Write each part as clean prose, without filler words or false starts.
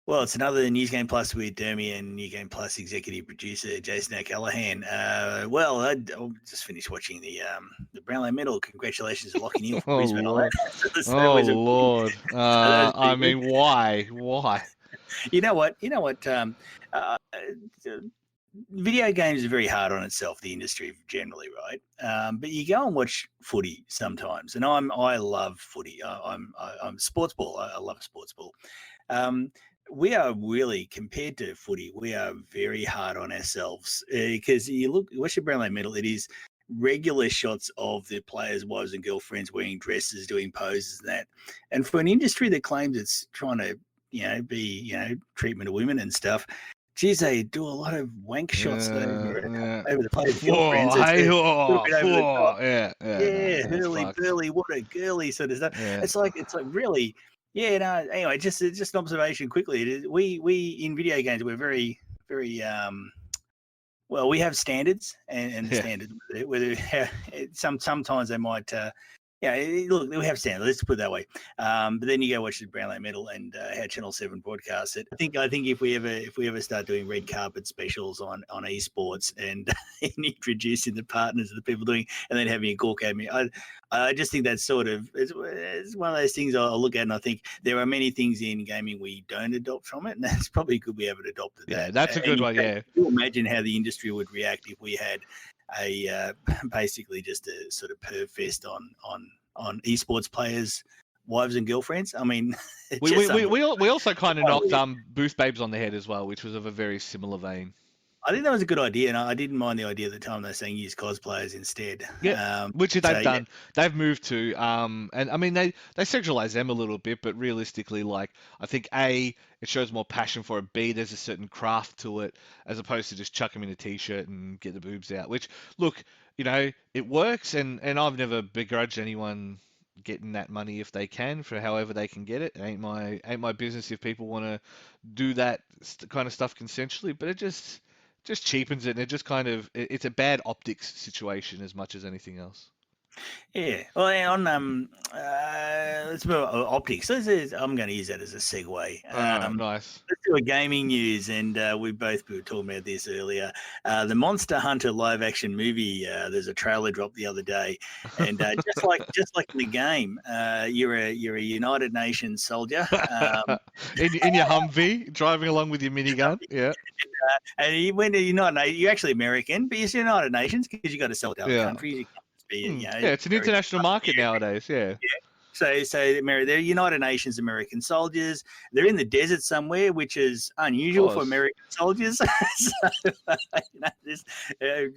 Well, it's another News Game Plus with Dermy and New Game Plus executive producer Jason O'Callaghan. I just finished watching the Brownlow Medal. Congratulations to Lachie Neale from Oh Brisbane on Lord. that. So Oh was a Lord. so that was I pretty mean, why? Why? good. You know what? Uh, Video games are very hard on itself, the industry generally, right? But you go and watch footy sometimes, and I love footy. I'm sports ball. I love sports ball. Um, we are really, compared to footy, we are very hard on ourselves because watch the Brownlow Medal. It is regular shots of the players' wives and girlfriends wearing dresses, doing poses, and that. And for an industry that claims it's trying to, be, treatment of women and stuff, geez, they do a lot of wank shots Yeah. over the players' Whoa, girlfriends. It's hey, a little whoa, bit over the top. whoa. Yeah, no, Yeah, that's hurly fucked. burly, what a girly sort of stuff. Yeah. It's like really, yeah. No, anyway, just an observation quickly. We in video games we're very very well. We have standards and Yeah. standards. Whether sometimes they might. Look, we have standards. Let's put it that way. But then you go watch the Brownlow Medal and how Channel 7 broadcasts it. I think if we ever start doing red carpet specials on esports and, and introducing the partners of the people doing, and then having a gawk at me, I just think that's sort of it's one of those things I'll look at and I think there are many things in gaming we don't adopt from it, and that's probably good we haven't adopted that. Yeah, that's a good one. Yeah. Can you imagine how the industry would react if we had a basically just a sort of perv fest on esports players' wives and girlfriends. I mean, we also kind of knocked Booth Babes on the head as well, which was of a very similar vein. I think that was a good idea, and I didn't mind the idea at the time they were saying use cosplayers instead. Yeah, which they've done. Yeah. They've moved to, and I mean they sexualize them a little bit, but realistically, like I think A, it shows more passion for it. B, there's a certain craft to it, as opposed to just chuck them in a t-shirt and get the boobs out. Which, look, it works, and I've never begrudged anyone getting that money if they can for however they can get it. It ain't my business if people want to do that kind of stuff consensually, but it just cheapens it, and it just kind of it's a bad optics situation as much as anything else. Yeah. Well, on let's move on optics. I'm going to use that as a segue. Nice. Let's do a gaming news, and we both were talking about this earlier. The Monster Hunter live action movie. There's a trailer dropped the other day, and just like in the game, you're a United Nations soldier. In your Humvee, driving along with your minigun. Yeah. And you went to you're actually American, but you're United Nations because you got to sell to other countries. It's an international market nowadays. Yeah. So they're United Nations American soldiers. They're in the desert somewhere, which is unusual for American soldiers. So just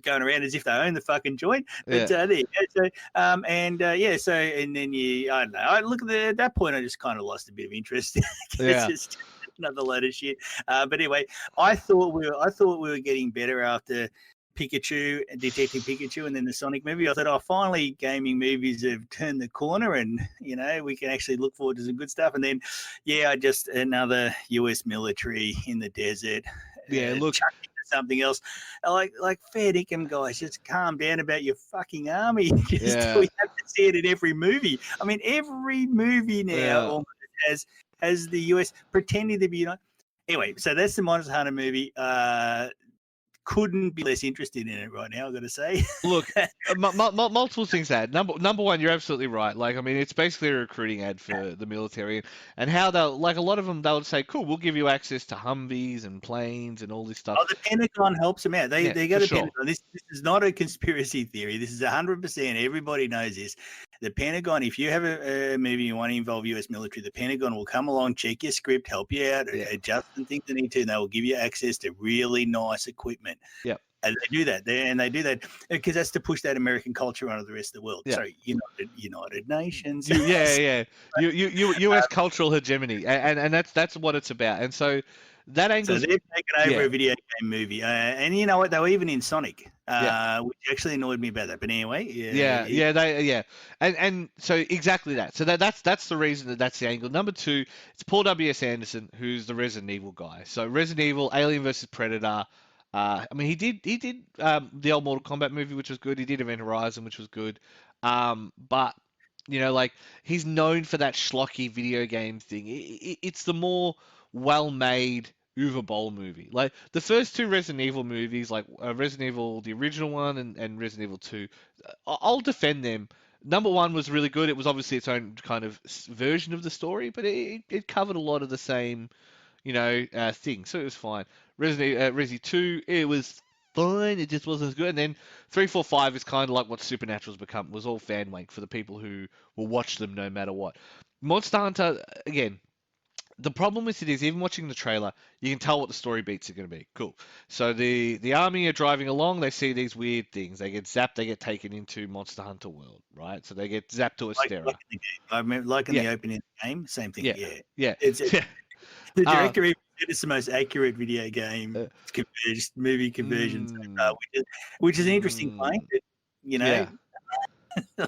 going around as if they own the fucking joint. But there you go. So and then I don't know. I look at that point. I just kind of lost a bit of interest. It's just another load of shit. But anyway, I thought we were getting better after Pikachu and Detective Pikachu and then the Sonic movie. I thought, finally gaming movies have turned the corner and, we can actually look forward to some good stuff. And then, just another US military in the desert. Yeah, look. Something else. Like fair dinkum, guys, just calm down about your fucking army. We have to see it in every movie. I mean, every movie now almost has the US pretending to be, Anyway, so that's the Monster Hunter movie. Couldn't be less interested in it right now, I've got to say. Look, multiple things that. Number one, you're absolutely right. Like, I mean, it's basically a recruiting ad for the military, and how they'll, like, a lot of them, they'll say, cool, we'll give you access to Humvees and planes and all this stuff. Oh, the Pentagon helps them out. They go to Pentagon. This is not a conspiracy theory. This is 100%. Everybody knows this. The Pentagon, if you have a movie you want to involve US military, the Pentagon will come along, check your script, help you out, adjust some things they need to, and they will give you access to really nice equipment. Yeah. And they do that. They do that because that's to push that American culture onto the rest of the world. Yeah. Sorry, United Nations. US cultural hegemony, and that's what it's about. And so that angle. So they've taken over a video game movie, and you know what? They were even in Sonic, which actually annoyed me about that. But anyway, and so exactly that. So that's the reason that's the angle. Number two, it's Paul W.S. Anderson, who's the Resident Evil guy. So Resident Evil, Alien vs Predator. I mean, he did the old Mortal Kombat movie, which was good. He did Event Horizon, which was good. But like he's known for that schlocky video game thing. It's the more well-made Uwe Boll movie. Like the first two Resident Evil movies, like Resident Evil, the original one, and Resident Evil 2, I'll defend them. Number one was really good. It was obviously its own kind of version of the story, but it covered a lot of the same, things, so it was fine. Resi 2, it was fine. It just wasn't as good. And then 3, 4, 5 is kind of like what Supernatural's become. It was all fan wank for the people who will watch them no matter what. Monster Hunter, again, the problem with it is, even watching the trailer, you can tell what the story beats are going to be. Cool. So the army are driving along. They see these weird things. They get zapped. They get taken into Monster Hunter World, right? So they get zapped to Astera. Like in the game. I remember, like in the opening of the game, same thing. Yeah, yeah. The director even said it's the most accurate video game movie conversion so far, which is an interesting claim. But, Yeah.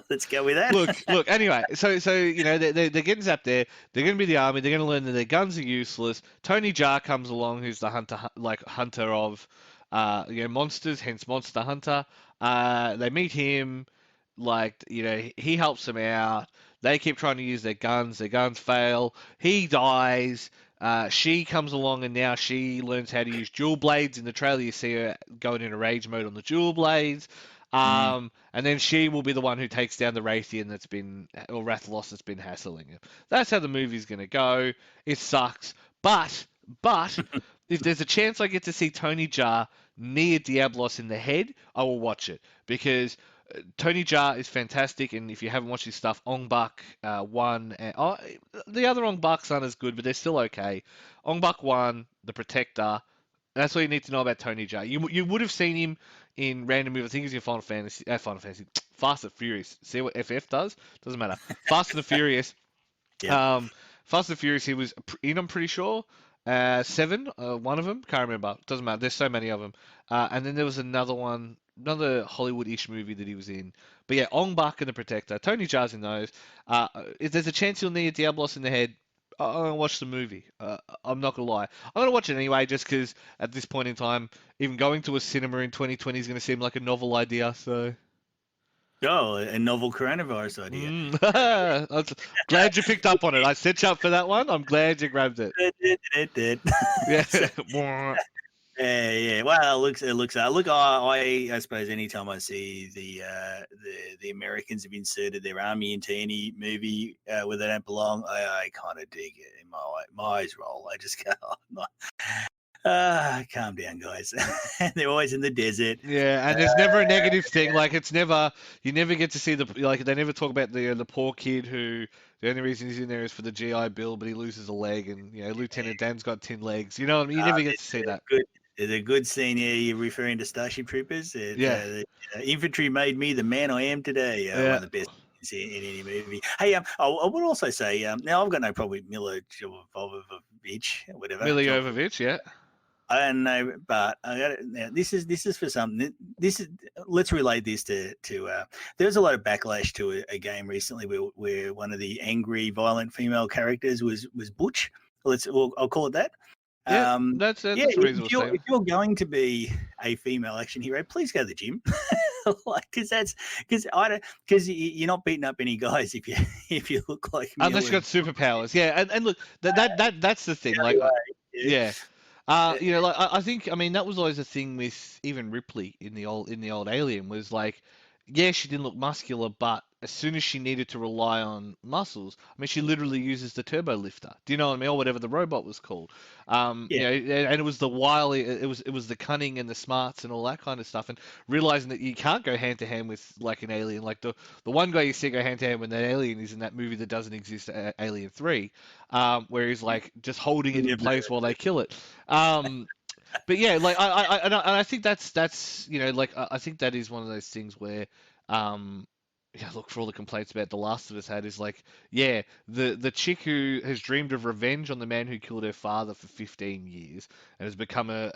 Let's go with that. Look. Anyway, so they're getting zapped there. They're going to be the army. They're going to learn that their guns are useless. Tony Jaa comes along, who's the hunter of monsters, hence Monster Hunter. They meet him. He helps them out. They keep trying to use their guns. Their guns fail. He dies. She comes along and now she learns how to use dual blades. In the trailer, you see her going into rage mode on the dual blades. And then she will be the one who takes down the Raytheon or Rathalos that's been hassling him. That's how the movie's going to go. It sucks. But if there's a chance I get to see Tony Jaa near Diablos in the head, I will watch it. Because Tony Jaa is fantastic, and if you haven't watched his stuff, Ong Bak 1, the other Ong Baks aren't as good, but they're still okay. Ong Bak 1, The Protector, that's all you need to know about Tony Jaa. You would have seen him in random movies. I think he's in Final Fantasy, Fast and Furious. See what FF does? Doesn't matter. Fast and the Furious. Yeah. Fast and Furious, he was in, I'm pretty sure. 7, one of them, can't remember. Doesn't matter. There's so many of them. And then there was another one, another Hollywood-ish movie that he was in. But yeah, Ong Bak and The Protector. Tony Jaa's in those. If there's a chance he'll need Diablos in the head, I'm going to watch the movie. I'm not going to lie. I'm going to watch it anyway just because at this point in time, even going to a cinema in 2020 is going to seem like a novel idea. So. Oh, a novel coronavirus idea. Glad you picked up on it. I set you up for that one. I'm glad you grabbed it. It did. Yeah. Yeah. Well, it looks. Look, I suppose anytime I see the Americans have inserted their army into any movie where they don't belong, I kind of dig it. In my eyes roll. I just go, calm down, guys. They're always in the desert. Yeah, and there's never a negative thing. Like you never get to see they never talk about the poor kid who the only reason he's in there is for the GI Bill, but he loses a leg, and Lieutenant Dan's got 10 legs. You know what I mean? You never get to see that. There's a good scene here. You're referring to Starship Troopers. The infantry made me the man I am today. One of the best in any movie. Hey, I would also say, now I've got no problem with Mila Jovovich, whatever. Mila Jovovich, yeah. I don't know, but this is for something. Let's relate this to. There's a lot of backlash to a game recently where one of the angry, violent female characters was Butch. I'll call it that. Yeah, that's a reasonable if you're going to be a female action hero, please go to the gym, because you're not beating up any guys if you look like unless you got superpowers. Yeah, and look, that's the thing. I think that was always a thing with even Ripley in the old Alien was like, yeah, she didn't look muscular, but as soon as she needed to rely on muscles, she literally uses the turbo lifter. Do you know what I mean? Or whatever the robot was called. And it was the wily, it was the cunning and the smarts and all that kind of stuff. And realizing that you can't go hand to hand with like an alien, like the one guy you see go hand to hand with that alien is in that movie that doesn't exist, Alien 3, where he's like just holding it in place while they kill it. But yeah, like I think that's I think that is one of those things where look, for all the complaints about The Last of Us had is like, the chick who has dreamed of revenge on the man who killed her father for 15 years and has become a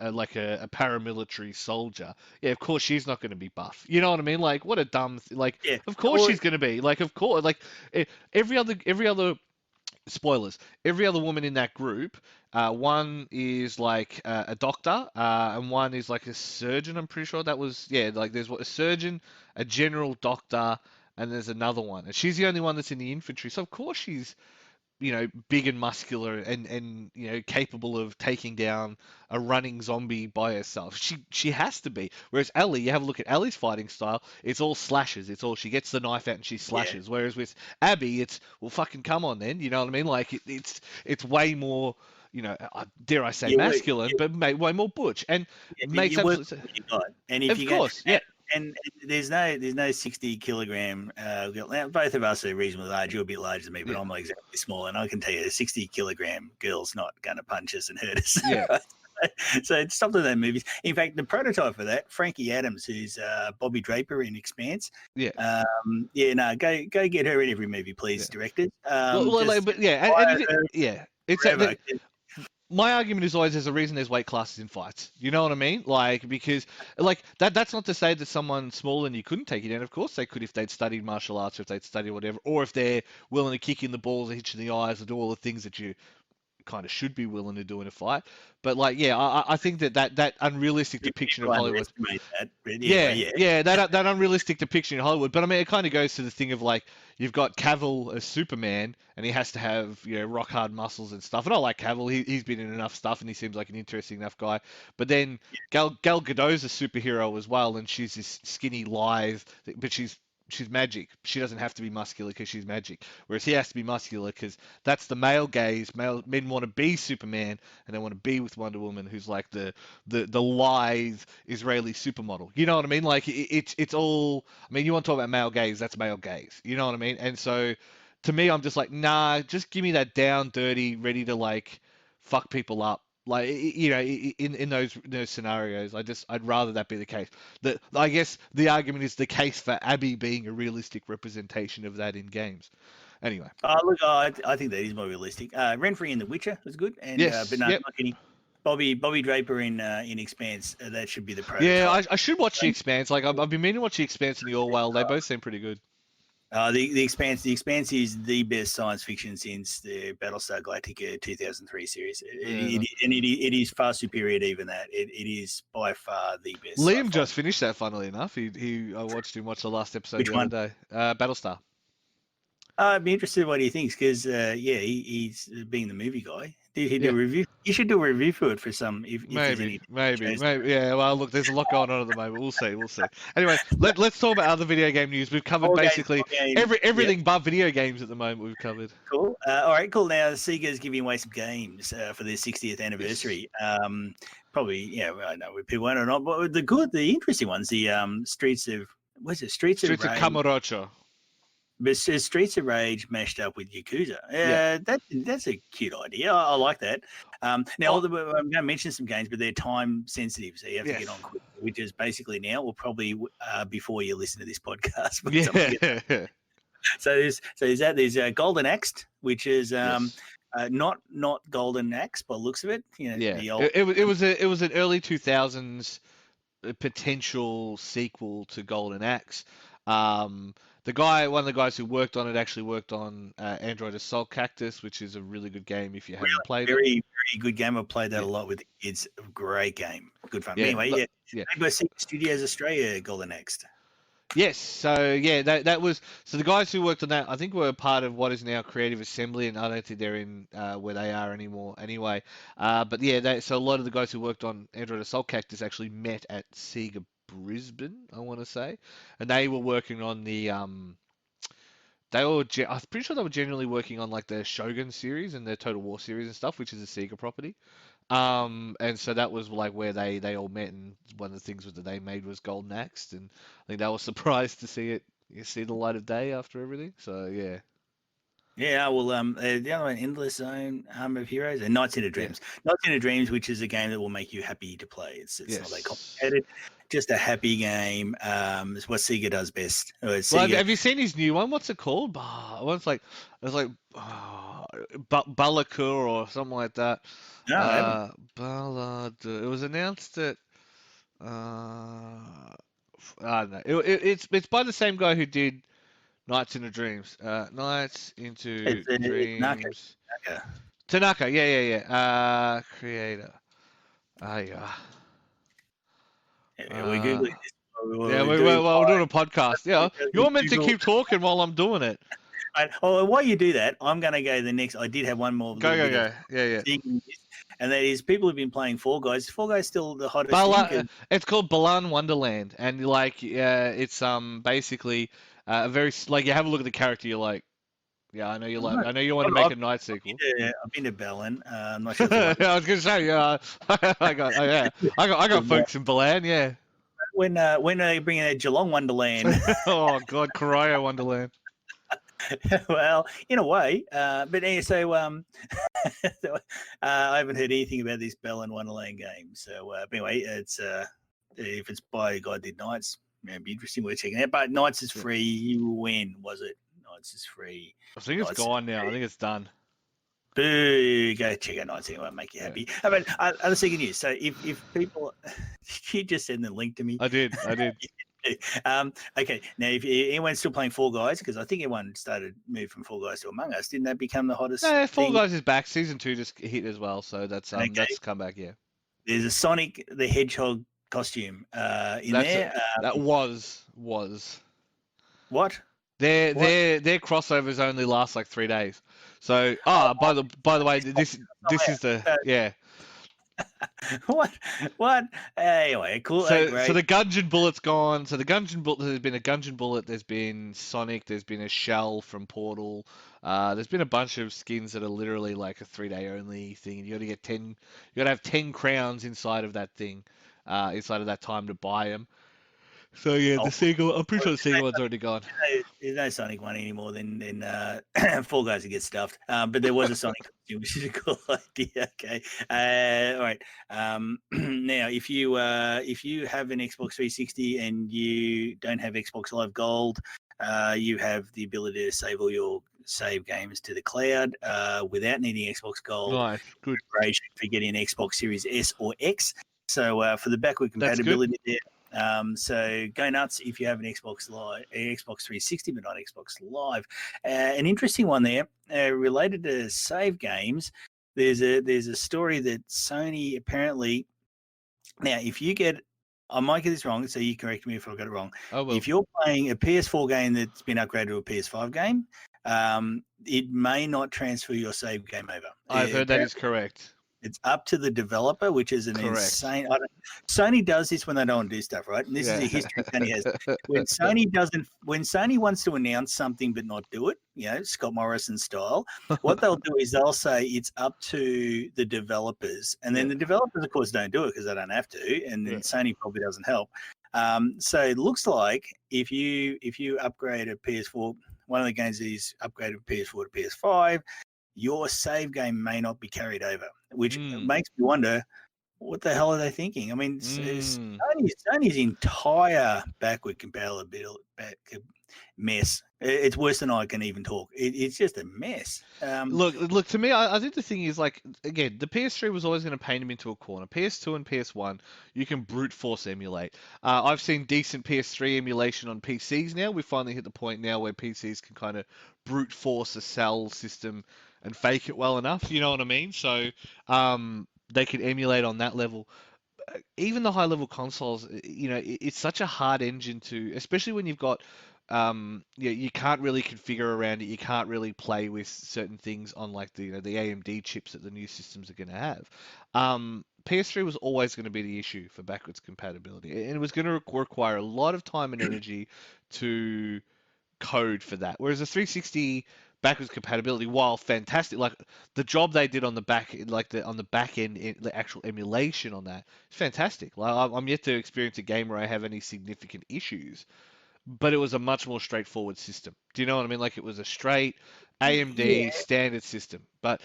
paramilitary soldier. Yeah, of course she's not going to be buff. You know what I mean? Like, what a dumb of course she's going to be. Like, of course, like every other spoilers. Every other woman in that group, one is like a doctor, and one is like a surgeon. I'm pretty sure that was like there's a surgeon, a general doctor, and there's another one, and she's the only one that's in the infantry. So of course she's big and muscular and capable of taking down a running zombie by herself. She has to be. Whereas Ellie, you have a look at Ellie's fighting style, it's all slashes. It's all she gets the knife out and she slashes. Whereas with Abby, it's well fucking come on then, you know what I mean? Like it's way more, dare I say masculine, but way more butch and makes absolute sense. And if of course, yeah. And there's no 60-kilogram girl. Now, both of us are reasonably large. You're a bit larger than me, but I'm not exactly small. And I can tell you, a 60-kilogram girl's not going to punch us and hurt us. Yeah. So stop doing that movies. In fact, the prototype for that, Frankie Adams, who's Bobby Draper in Expanse. Yeah. Go get her in every movie, please, directors. My argument is always there's a reason there's weight classes in fights. You know what I mean? Because that's not to say that someone smaller than you couldn't take you down. Of course they could if they'd studied martial arts, or if they'd studied whatever, or if they're willing to kick in the balls, hitch in the eyes, and do all the things that you kind of should be willing to do in a fight. But I think that unrealistic depiction of Hollywood. That unrealistic depiction in Hollywood. But I mean, it kind of goes to the thing of you've got Cavill as Superman, and he has to have rock hard muscles and stuff. And I like Cavill; he's been in enough stuff, and he seems like an interesting enough guy. But then Gal Gadot's a superhero as well, and she's this skinny, lithe, but she's magic. She doesn't have to be muscular because she's magic. Whereas he has to be muscular because that's the male gaze. Men want to be Superman and they want to be with Wonder Woman, who's like the lithe Israeli supermodel. You know what I mean? It's all. I mean, you want to talk about male gaze? That's male gaze. You know what I mean? And so, to me, I'm just like, nah. Just give me that down, dirty, ready to fuck people up. In those scenarios, I'd rather that be the case. I guess the argument is the case for Abby being a realistic representation of that in games. Anyway. I think that is more realistic. Renfrey in The Witcher was good, and but no, not any. Bobby Draper in Expanse. That should be the prototype. Yeah, I should watch The Expanse. I've been meaning to watch The Expanse and The Orwell. They both seem pretty good. The Expanse is the best science fiction since the Battlestar Galactica 2003 series. It is far superior to even that. It is by far the best. Liam just finished that, funnily enough. I watched him watch the last episode the other day. Battlestar. I'd be interested in what he thinks because, he's being the movie guy. Did he do a review? You should do a review for it for some. Maybe. Yeah. Well, look, there's a lot going on at the moment. We'll see. Anyway, let's talk about other video game news. We've covered basically everything but video games at the moment. We've covered. Cool. All right. Cool. Now Sega's giving away some games for their 60th anniversary. Yes. Probably, I know if people want or not, but the interesting ones, the Streets of Kamurocho. But it's Streets of Rage mashed up with Yakuza. That's a cute idea. I like that. Now, I'm going to mention some games, but they're time sensitive, so you have to get on quick, which is basically now, or probably before you listen to this podcast. So there's that. There's Golden Axe, which is not Golden Axe by the looks of it. The old... it was an early 2000s potential sequel to Golden Axe. One of the guys who worked on it actually worked on Android Assault Cactus, which is a really good game if you haven't played it. Very good game. I've played that a lot with the kids. Great game. Good fun. Anyway, Studios Australia Golden Axe. Yes. So that was the guys who worked on that. I think were part of what is now Creative Assembly, and I don't think they're in where they are anymore. Anyway, so a lot of the guys who worked on Android Assault Cactus actually met at Sega Brisbane, I want to say, and they were working on the I'm pretty sure they were generally working on the Shogun series and the Total War series and stuff, which is a Sega property. And so that was where they all met, and one of the things that they made was Golden Axe, and I think they were surprised to see the light of day after everything. So yeah. Yeah, well, the other one, Endless Zone, Arm of Heroes, and Nights into Dreams. Yeah. Nights into Dreams, which is a game that will make you happy to play. It's not that complicated. Just a happy game. It's what Sega does best. Have you seen his new one? What's it called? Balakur or something like that. No, I haven't. Ballad. It was announced at. I don't know. It's by the same guy who did Nights into Dreams. Nights into Dreams. Tanaka. Yeah. Creator. Yeah. We're Googling this. We're doing a podcast. Yeah, you're meant to keep talking while I'm doing it. While you do that, I'm going to go to the next. I did have one more Go. Yeah. And that is people have been playing Fall Guys. Fall Guys still the hottest thing. It's called Balan Wonderland, and it's basically very like you have a look at the character, you're like, yeah, I know you like, I know you want to make a night sequel. I've been to Balan. I'm not sure. I was gonna say, yeah, I got folks in Balan, yeah. When are they bringing out Geelong Wonderland? Oh God, Corio Wonderland. Well, in a way, but anyway, so I haven't heard anything about this Balan Wonderland game. So anyway, it's if it's by a guy who did Nights, it'd be interesting. We're checking out. But Nights is free. When was it? Nights is free. I think it's gone now. I think it's done. Boo! Go check out Nights. It won't make you happy. Yeah. But other second news. So if people, you just send the link to me. I did. Okay, now if anyone's still playing Fall Guys, because I think everyone started moved from Fall Guys to Among Us, didn't that become the hottest? No, Fall Guys is back. Season 2 just hit as well, so that's come back. Yeah, there's a Sonic the Hedgehog costume in there. That was what? Their crossovers only last like 3 days. So by the way, this is the yeah. What? Anyway, cool. So the Gungeon Bullet's gone. So the Gungeon Bullet, there's been a Gungeon Bullet. There's been Sonic. There's been a Shell from Portal. There's been a bunch of skins that are literally like a 3-day only thing. You got to get 10. You got to have 10 crowns inside of that thing, inside of that time to buy them. So yeah, the single. I'm pretty sure the single one's already gone. There's no Sonic one anymore than Fall Guys to get stuffed. But there was a Sonic costume, which is a cool idea. Okay. All right. Now, if you have an Xbox 360 and you don't have Xbox Live Gold, you have the ability to save all your save games to the cloud without needing Xbox Gold. Nice. Good. For getting an Xbox Series S or X. So for the backward compatibility there. So go nuts if you have an Xbox 360, but not Xbox Live. An interesting one there related to save games. There's a story that Sony apparently. Now, if you get, I might get this wrong, so you correct me if I got it wrong. Oh, well. If you're playing a PS4 game that's been upgraded to a PS5 game, it may not transfer your save game over. I've heard that is correct. It's up to the developer, which is an insane. Sony does this when they don't do stuff, right? And this is a history Sony has. When Sony wants to announce something but not do it, Scott Morrison style, what they'll do is they'll say it's up to the developers, and then the developers, of course, don't do it because they don't have to, and then Sony probably doesn't help. So it looks like if you upgrade a PS4, one of the games is upgraded from PS4 to PS5. Your save game may not be carried over, which makes me wonder, what the hell are they thinking? I mean, Sony's entire backward compatibility mess. It's worse than I can even talk. It's just a mess. Look. To me, I think the thing is, like, again, the PS3 was always going to paint them into a corner. PS2 and PS1, you can brute force emulate. I've seen decent PS3 emulation on PCs now. We finally hit the point now where PCs can kind of brute force a cell system and fake it well enough, you know what I mean? So they can emulate on that level. Even the high-level consoles, it's such a hard engine to, especially when you've got, you can't really configure around it. You can't really play with certain things on like the AMD chips that the new systems are going to have. PS3 was always going to be the issue for backwards compatibility, and it was going to require a lot of time and energy to code for that. Whereas the 360 backwards compatibility, while fantastic, like the job they did on the back, on the back end, the actual emulation on that, is fantastic. Like I'm yet to experience a game where I have any significant issues, but it was a much more straightforward system. Do you know what I mean? Like it was a straight AMD standard system, but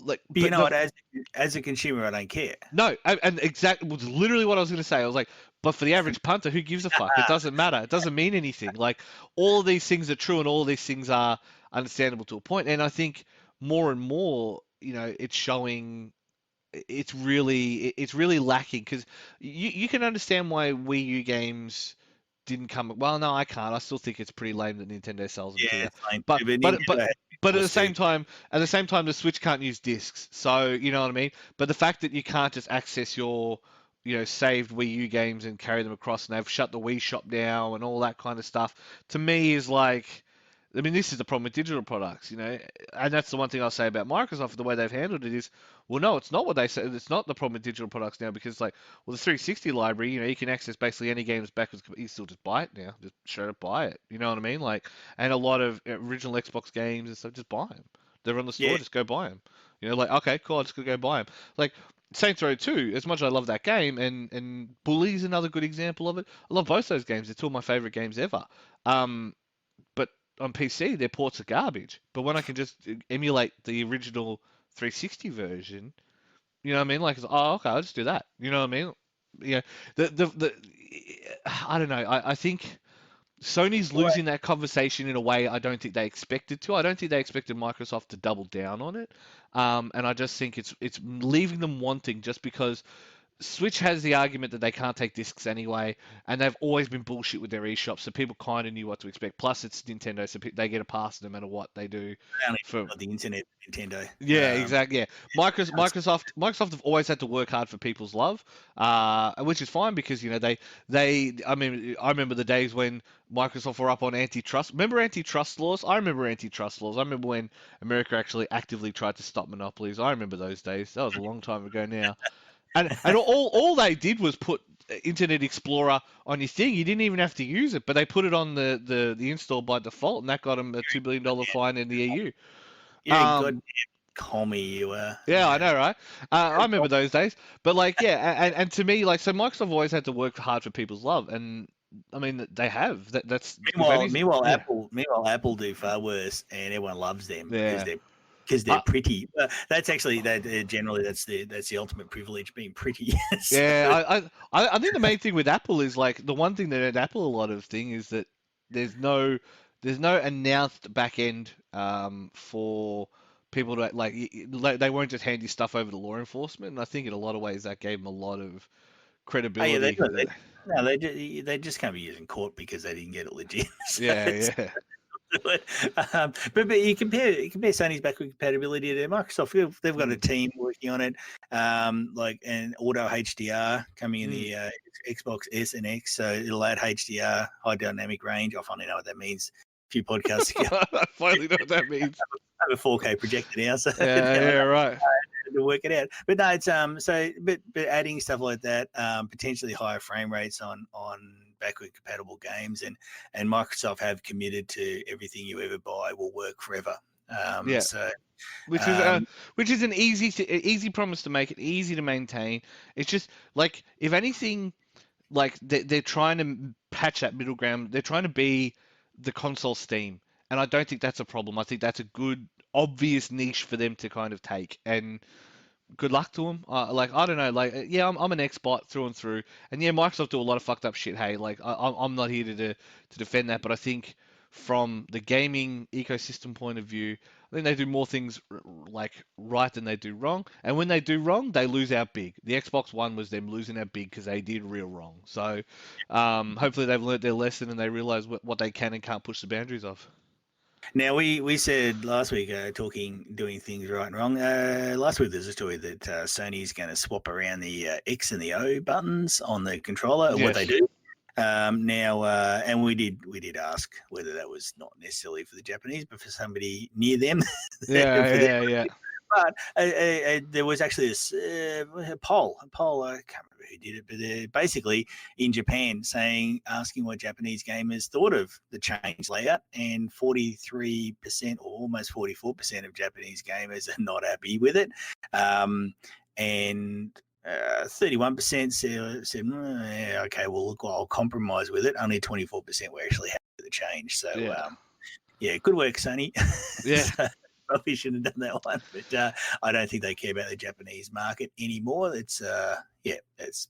like. But you know what? As a consumer, I don't care. No, and exactly was literally what I was going to say. I was like, but for the average punter, who gives a fuck? It doesn't matter. It doesn't mean anything. Like all of these things are true, and all of these things are understandable to a point. And I think more and more, it's showing it's really lacking, because you can understand why Wii U games didn't come. Well, no, I can't. I still think it's pretty lame that Nintendo sells them. Yeah, but at the same time, the Switch can't use discs. So you know what I mean. But the fact that you can't just access your saved Wii U games and carry them across, and they've shut the Wii Shop down and all that kind of stuff, to me is like, I mean, this is the problem with digital products, and that's the one thing I'll say about Microsoft. The way they've handled it is, well, no, it's not what they say. It's not the problem with digital products now because, like, well, the 360 library, you can access basically any games backwards. You still just buy it now, just straight up buy it. You know what I mean? Like, and a lot of original Xbox games and stuff, just buy them. They're on the store, just go buy them. Like, okay, cool, I'm just gonna go buy them. Like Saints Row 2, as much as I love that game, and Bully is another good example of it. I love both those games. They're two of my favorite games ever. But on PC, their ports are garbage. But when I can just emulate the original 360 version, you know what I mean? Like, oh, okay, I'll just do that. You know what I mean? Yeah, the I don't know. I think Sony's losing that conversation in a way I don't think they expected to. I don't think they expected Microsoft to double down on it, and I just think it's leaving them wanting just because Switch has the argument that they can't take discs anyway, and they've always been bullshit with their eShop, so people kind of knew what to expect. Plus, it's Nintendo, so they get a pass no matter what they do. For the internet, Nintendo. Yeah, exactly. Yeah, Microsoft have always had to work hard for people's love, which is fine because they. I mean, I remember the days when Microsoft were up on antitrust. Remember antitrust laws? I remember antitrust laws. I remember when America actually actively tried to stop monopolies. I remember those days. That was a long time ago now. And all they did was put Internet Explorer on your thing. You didn't even have to use it, but they put it on the install by default, and that got them a $2 billion fine in the EU. Yeah, good commie you were. Yeah, I know, right? I remember those days. But like, yeah, and to me, like, so Microsoft always had to work hard for people's love, and I mean they have. That's meanwhile, Apple do far worse, and everyone loves them because they're pretty. That's actually generally that's the ultimate privilege, being pretty. So. Yeah, I think the main thing with Apple is like the one thing that at Apple a lot of thing is that there's no announced back end for people to like they won't just hand you stuff over to law enforcement, and I think in a lot of ways that gave them a lot of credibility. They just can't be using court because they didn't get it legit. So yeah. But you compare Sony's backward compatibility to Microsoft. They've got a team working on it, and auto HDR coming in the Xbox S and X, so it'll add HDR, high dynamic range. I finally know what that means. A few podcasts ago. I finally know what that means. I have a 4K projector now, so yeah, right. To work it out. But no, it's but adding stuff like that, potentially higher frame rates on backward compatible games, and Microsoft have committed to everything you ever buy will work forever. So which is an easy promise to make, it easy to maintain. It's just like, if anything, like they're trying to patch that middle ground. They're trying to be the console Steam, and I don't think that's a problem. I think that's a good obvious niche for them to kind of take, and good luck to them. Like, I don't know, like, yeah, I'm an Xbot through and through, and yeah, Microsoft do a lot of fucked up shit. Hey, like, I'm not here to defend that, but I think from the gaming ecosystem point of view, I think they do more things like right than they do wrong, and when they do wrong, they lose out big. The Xbox One was them losing out big because they did real wrong. So hopefully they've learned their lesson and they realize what they can and can't push the boundaries of. Now, we said last week, doing things right and wrong. Last week there's a story that Sony's going to swap around the X and the O buttons on the controller, what they do. Now, and we did ask whether that was not necessarily for the Japanese, but for somebody near them. Yeah. But there was actually a poll. I can't remember who did it, but basically in Japan asking what Japanese gamers thought of the change layout, and 43% or almost 44% of Japanese gamers are not happy with it, and 31% said yeah, okay, well, look, I'll compromise with it. Only 24% were actually happy with the change. So good work, Sony. Yeah. Probably shouldn't have done that one, but I don't think they care about the Japanese market anymore. It's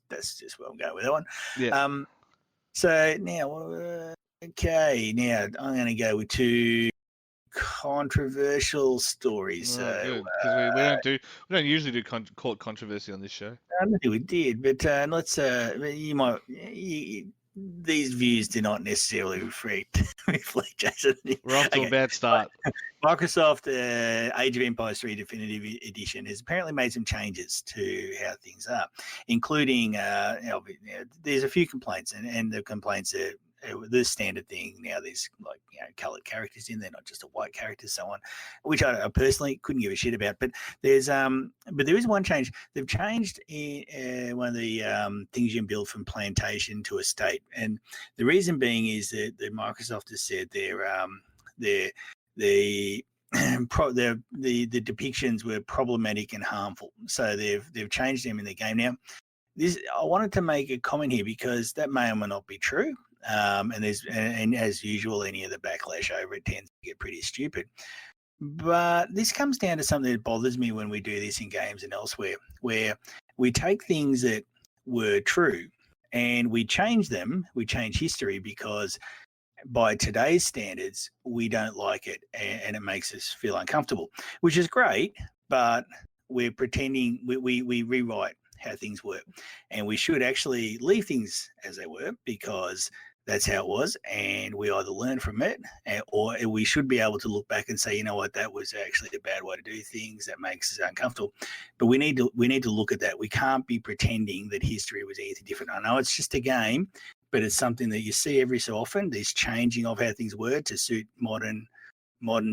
that's just where I'm going with that one. Yeah. So now, now I'm going to go with two controversial stories. Good, because we don't usually do court controversy on this show. I don't think we did, but let's these views do not necessarily reflect Jason. We're off to a bad start. Microsoft Age of Empires 3 Definitive Edition has apparently made some changes to how things are, including there's a few complaints, and the complaints are the standard thing now. There's like coloured characters in there, not just a white character, so on, which I personally couldn't give a shit about. But there is one change. They've changed one of the things you can build from plantation to estate, and the reason being is that Microsoft has said the depictions were problematic and harmful, so they've changed them in the game now. I wanted to make a comment here because that may or may not be true. And as usual, any of the backlash over it tends to get pretty stupid. But this comes down to something that bothers me when we do this in games and elsewhere, where we take things that were true and we change them. We change history because by today's standards, we don't like it and it makes us feel uncomfortable, which is great, but we're pretending we rewrite how things were, and we should actually leave things as they were because that's how it was, and we either learn from it or we should be able to look back and say, you know what, that was actually a bad way to do things, that makes us uncomfortable. But we need to look at that. We can't be pretending that history was anything different. I know it's just a game, but it's something that you see every so often, this changing of how things were to suit modern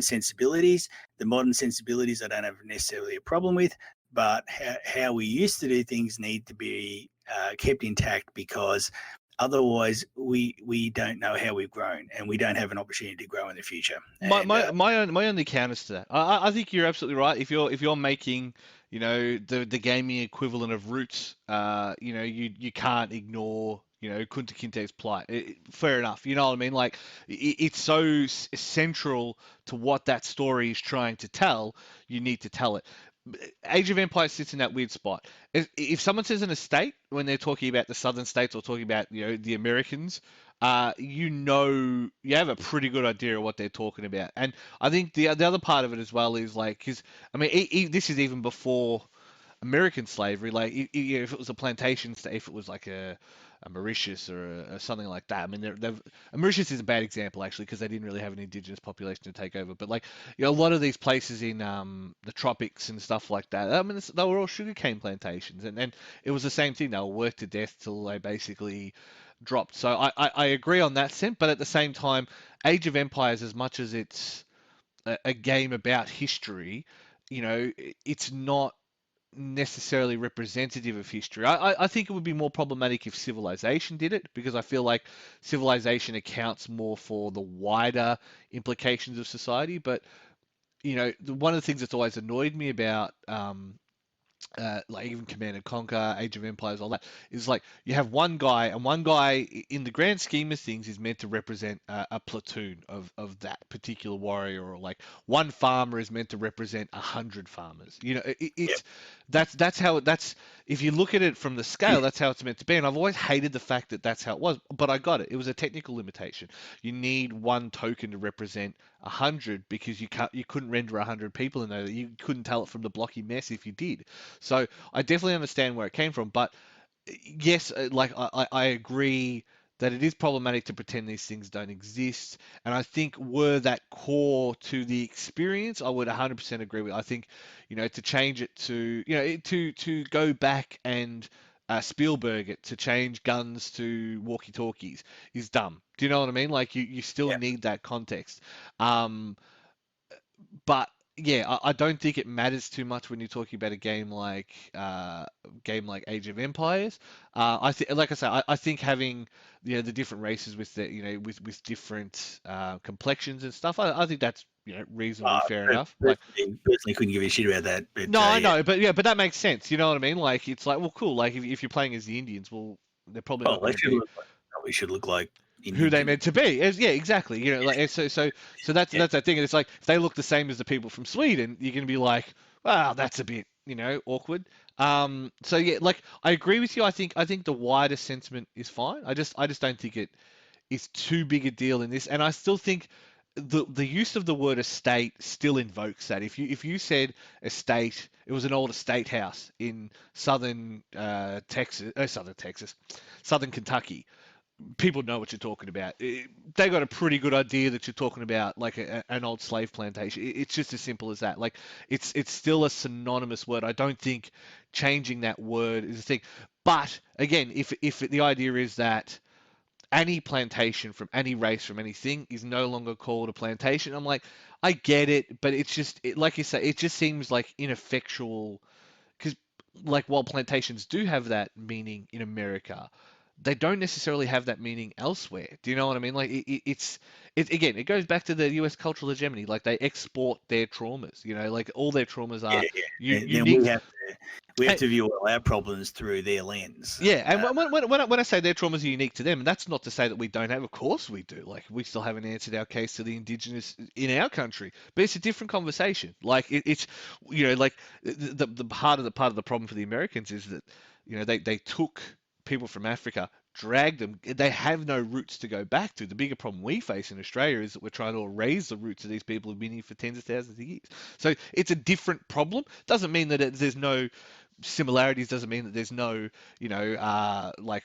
sensibilities. The modern sensibilities I don't have necessarily a problem with, but how we used to do things need to be kept intact, because otherwise we don't know how we've grown, and we don't have an opportunity to grow in the future. My only counters to that, I think you're absolutely right. If you're making the gaming equivalent of Roots, you can't ignore Kunta Kinte's plight. Fair enough. You know what I mean? Like, it's so central to what that story is trying to tell. You need to tell it. Age of Empires sits in that weird spot. If someone says an estate when they're talking about the southern states or talking about the Americans, you have a pretty good idea of what they're talking about. And I think the other part of it as well is like, because I mean, this is even before American slavery. Like, if it was a plantation state, if it was like a Mauritius or something like that. I mean, Mauritius is a bad example actually, because they didn't really have an indigenous population to take over. But like, a lot of these places in the tropics and stuff like that. I mean, they were all sugarcane plantations, and it was the same thing. They were worked to death till they basically dropped. So I agree on that sense, but at the same time, Age of Empires, as much as it's a game about history, it's not necessarily representative of history. I think it would be more problematic if Civilization did it, because I feel like Civilization accounts more for the wider implications of society. But one of the things that's always annoyed me about like even Command and Conquer, Age of Empires, all that, is like you have one guy, and one guy in the grand scheme of things is meant to represent a platoon of that particular warrior, or like one farmer is meant to represent 100 farmers. It's that's how that's if you look at it from the scale, that's how it's meant to be. And I've always hated the fact that that's how it was, but I got it. It was a technical limitation. You need one token to represent 100 because you couldn't render 100 people in there. You couldn't tell it from the blocky mess if you did. So I definitely understand where it came from, but yes, like I agree that it is problematic to pretend these things don't exist. And I think were that core to the experience, I would 100% agree with. I think, to change it to, to go back and Spielberg it, to change guns to walkie-talkies is dumb. Do you know what I mean? Like, you still need that context. But yeah, I don't think it matters too much when you're talking about a game like Age of Empires. I think, like I say, I think having the different races with the with different complexions and stuff, I think that's reasonably fair enough. Like, personally couldn't give a shit about that. But, no, I know, but that makes sense. You know what I mean? Like, it's like, well, cool. Like, if you're playing as the Indians, well, they're probably not going to be. We should look like who they meant to be. Yeah, exactly. Like, so that's that thing. And it's like, if they look the same as the people from Sweden, you're gonna be like, wow, that's a bit awkward. So yeah, like, I agree with you. I think the wider sentiment is fine. I just don't think it is too big a deal in this. And I still think the use of the word estate still invokes that. If you said estate, it was an old estate house in southern southern Kentucky, people know what you're talking about. They got a pretty good idea that you're talking about like an old slave plantation. It's just as simple as that. Like, it's still a synonymous word. I don't think changing that word is a thing. But again, if the idea is that any plantation from any race from anything is no longer called a plantation. I'm like, I get it, but it's just like you say, it just seems like ineffectual because like while plantations do have that meaning in America, they don't necessarily have that meaning elsewhere. Do you know what I mean? Like it's again, it goes back to the U.S. cultural hegemony. Like they export their traumas. You know, like all their traumas Yeah, are yeah. Then unique. we have to view all our problems through their lens. Yeah, and when I say their traumas are unique to them, that's not to say that we don't have. Of course we do. Like we still haven't answered our case to the indigenous in our country, but it's a different conversation. Like it's like the part of the problem for the Americans is that they took people from Africa, dragged them. They have no roots to go back to. The bigger problem we face in Australia is that we're trying to erase the roots of these people who've been here for tens of thousands of years. So it's a different problem. Doesn't mean that there's no similarities, doesn't mean that there's no like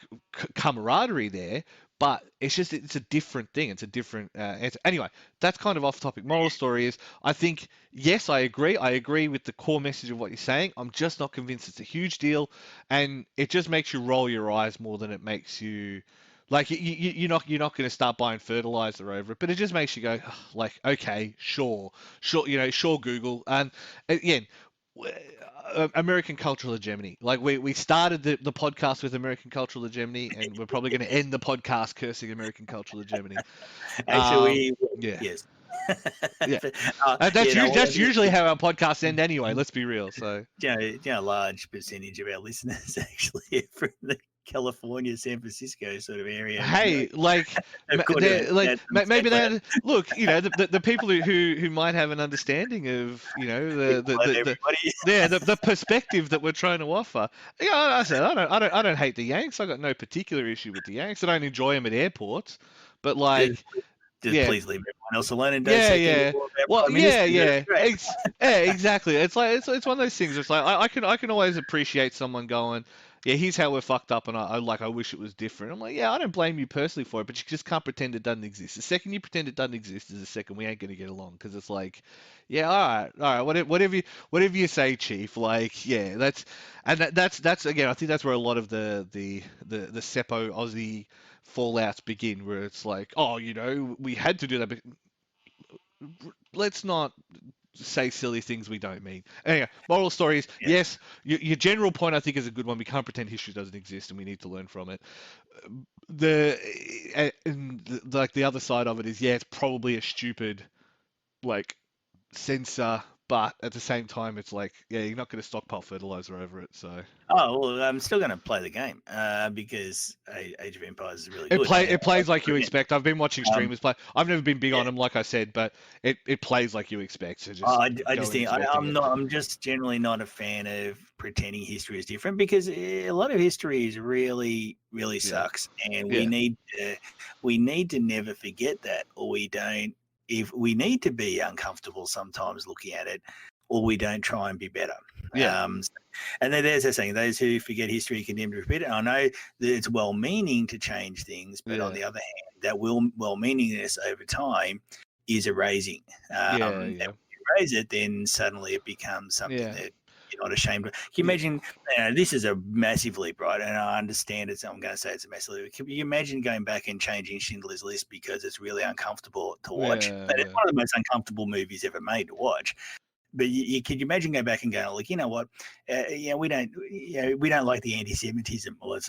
camaraderie there, but it's a different thing. It's a different answer. Anyway, that's kind of off topic. Moral story is, I think, yes, I agree with the core message of what you're saying. I'm just not convinced it's a huge deal, and it just makes you roll your eyes more than it makes you like you're not going to start buying fertilizer over it, but it just makes you go, like, okay, sure, sure, Google. And again, American cultural hegemony. Like we started the podcast with American cultural hegemony, and we're probably going to end the podcast cursing American cultural hegemony. Actually, Yeah, yes. yeah. But, That's usually how our podcasts end anyway. Let's be real. So a large percentage of our listeners actually are from the California, San Francisco sort of area. Hey, like, maybe they look. The people who might have an understanding of the perspective that we're trying to offer. I said I don't hate the Yanks. I got no particular issue with the Yanks. I don't enjoy them at airports, but like. Just Yeah. please leave everyone else alone and don't say anything more about Well, Prime Minister. exactly. It's like it's one of those things. It's like I can always appreciate someone going, yeah, here's how we're fucked up, and I wish it was different. I'm like, yeah, I don't blame you personally for it, but you just can't pretend it doesn't exist. The second you pretend it doesn't exist is the second we ain't gonna get along, because it's like, yeah, all right, whatever you say, Chief. Like, yeah, that's again, I think that's where a lot of the Seppo Aussie fallouts begin, where it's like, oh, we had to do that, but let's not say silly things we don't mean. Anyway, moral story is, yes, your general point I think is a good one. We can't pretend history doesn't exist, and we need to learn from it. Like the other side of it is, yeah, it's probably a stupid like censor, but at the same time, it's like, yeah, you're not going to stockpile fertilizer over it. So well, I'm still going to play the game because Age of Empires is really good. It plays like you expect. I've been watching streamers play. I've never been big on them, like I said, but it plays like you expect. So I'm just generally not a fan of pretending history is different, because a lot of history is really, really sucks, and we need to never forget that, or we don't. If we need to be uncomfortable sometimes looking at it, or we don't try and be better. Yeah. And then there's a saying, those who forget history condemned to repeat it. I know that it's well-meaning to change things, but on the other hand, that well-meaningness over time is erasing. And when you erase it, then suddenly it becomes something that you're not ashamed of. Can you imagine, this is a massive leap, right? And I understand it, so I'm going to say it's a massive leap. Can you imagine going back and changing Schindler's List because it's really uncomfortable to watch? But it's one of the most uncomfortable movies ever made to watch. But could you imagine going back and going, like, you know what? We don't like the anti-Semitism. Well, that's